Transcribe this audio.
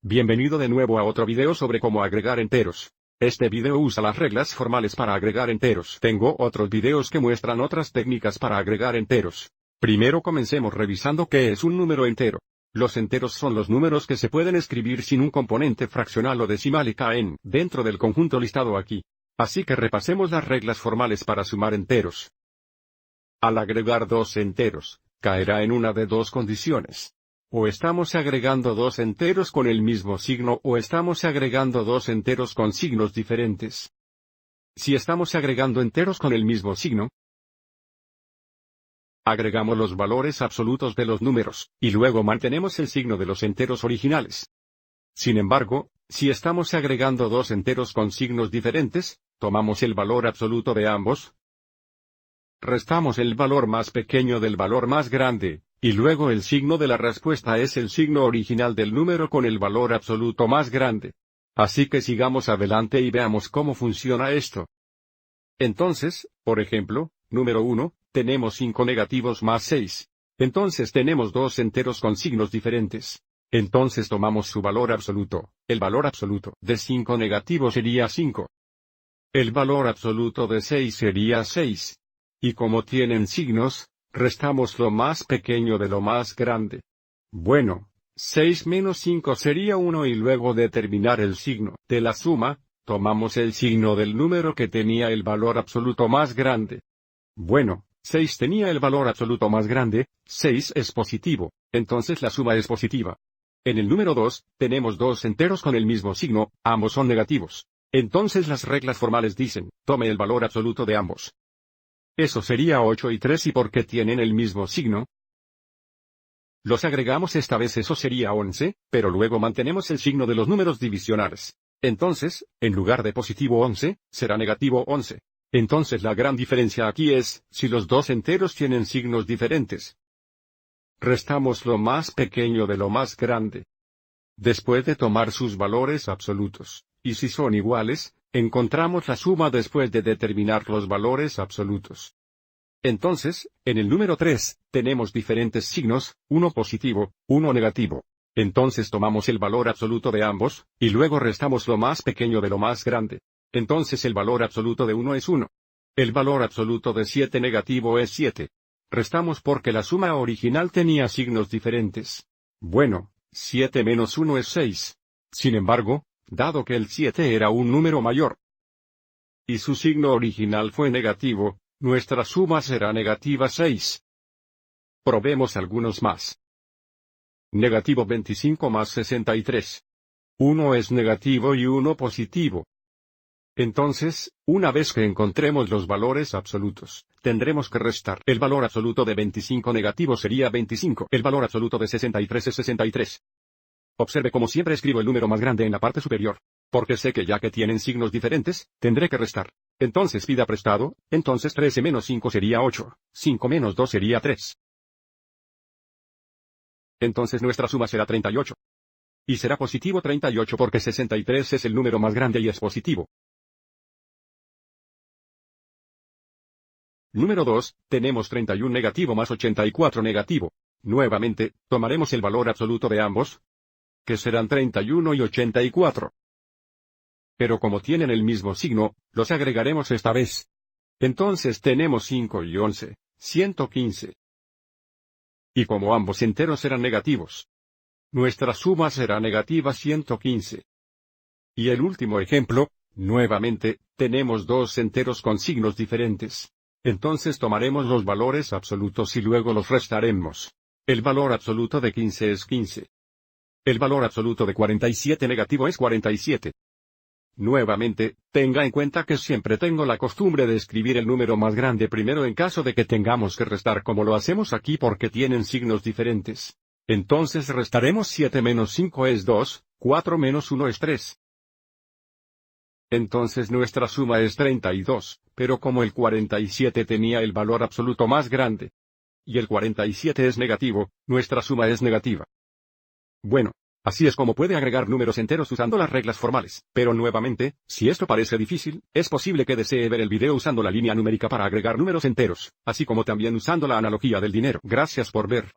Bienvenido de nuevo a otro video sobre cómo agregar enteros. Este video usa las reglas formales para agregar enteros. Tengo otros videos que muestran otras técnicas para agregar enteros. Primero comencemos revisando qué es un número entero. Los enteros son los números que se pueden escribir sin un componente fraccional o decimal y caen dentro del conjunto listado aquí. Así que repasemos las reglas formales para sumar enteros. Al agregar dos enteros, caerá en una de dos condiciones. O estamos agregando dos enteros con el mismo signo o estamos agregando dos enteros con signos diferentes. Si estamos agregando enteros con el mismo signo, agregamos los valores absolutos de los números, y luego mantenemos el signo de los enteros originales. Sin embargo, si estamos agregando dos enteros con signos diferentes, tomamos el valor absoluto de ambos, restamos el valor más pequeño del valor más grande, y luego el signo de la respuesta es el signo original del número con el valor absoluto más grande. Así que sigamos adelante y veamos cómo funciona esto. Entonces, por ejemplo, número 1, tenemos 5 negativos más 6. Entonces tenemos dos enteros con signos diferentes. Entonces tomamos su valor absoluto. El valor absoluto de 5 negativos sería 5. El valor absoluto de 6 sería 6. Y como tienen signos, restamos lo más pequeño de lo más grande. Bueno, 6 menos 5 sería 1 y luego de terminar el signo de la suma, tomamos el signo del número que tenía el valor absoluto más grande. Bueno, 6 tenía el valor absoluto más grande, 6 es positivo, entonces la suma es positiva. En el número 2, tenemos dos enteros con el mismo signo, ambos son negativos. Entonces las reglas formales dicen, tome el valor absoluto de ambos. Eso sería 8 y 3 y porque tienen el mismo signo, los agregamos esta vez eso sería 11, pero luego mantenemos el signo de los números divisionales. Entonces, en lugar de positivo 11, será negativo 11. Entonces la gran diferencia aquí es, si los dos enteros tienen signos diferentes, restamos lo más pequeño de lo más grande. Después de tomar sus valores absolutos, y si son iguales, encontramos la suma después de determinar los valores absolutos. Entonces, en el número 3, tenemos diferentes signos, uno positivo, uno negativo. Entonces tomamos el valor absoluto de ambos, y luego restamos lo más pequeño de lo más grande. Entonces el valor absoluto de 1 es 1. El valor absoluto de 7 negativo es 7. Restamos porque la suma original tenía signos diferentes. Bueno, 7 menos 1 es 6. Sin embargo, dado que el 7 era un número mayor, y su signo original fue negativo, nuestra suma será negativa 6. Probemos algunos más. Negativo 25 más 63. Uno es negativo y uno positivo. Entonces, una vez que encontremos los valores absolutos, tendremos que restar. El valor absoluto de 25 negativo sería 25. El valor absoluto de 63 es 63. Observe como siempre escribo el número más grande en la parte superior, porque sé que ya que tienen signos diferentes, tendré que restar. Entonces pida prestado, entonces 13 menos 5 sería 8, 5 menos 2 sería 3. Entonces nuestra suma será 38. Y será positivo 38 porque 63 es el número más grande y es positivo. Número 2, tenemos 31 negativo más 84 negativo. Nuevamente, tomaremos el valor absoluto de ambos, que serán 31 y 84. Pero como tienen el mismo signo, los agregaremos esta vez. Entonces tenemos 5 y 11, 115. Y como ambos enteros serán negativos, nuestra suma será negativa 115. Y el último ejemplo, nuevamente, tenemos dos enteros con signos diferentes. Entonces tomaremos los valores absolutos y luego los restaremos. El valor absoluto de 15 es 15. El valor absoluto de 47 negativo es 47. Nuevamente, tenga en cuenta que siempre tengo la costumbre de escribir el número más grande primero en caso de que tengamos que restar como lo hacemos aquí porque tienen signos diferentes. Entonces restaremos 7 menos 5 es 2, 4 menos 1 es 3. Entonces nuestra suma es 32, pero como el 47 tenía el valor absoluto más grande, y el 47 es negativo, nuestra suma es negativa. Bueno, así es como puede agregar números enteros usando las reglas formales, pero nuevamente, si esto parece difícil, es posible que desee ver el video usando la línea numérica para agregar números enteros, así como también usando la analogía del dinero. Gracias por ver.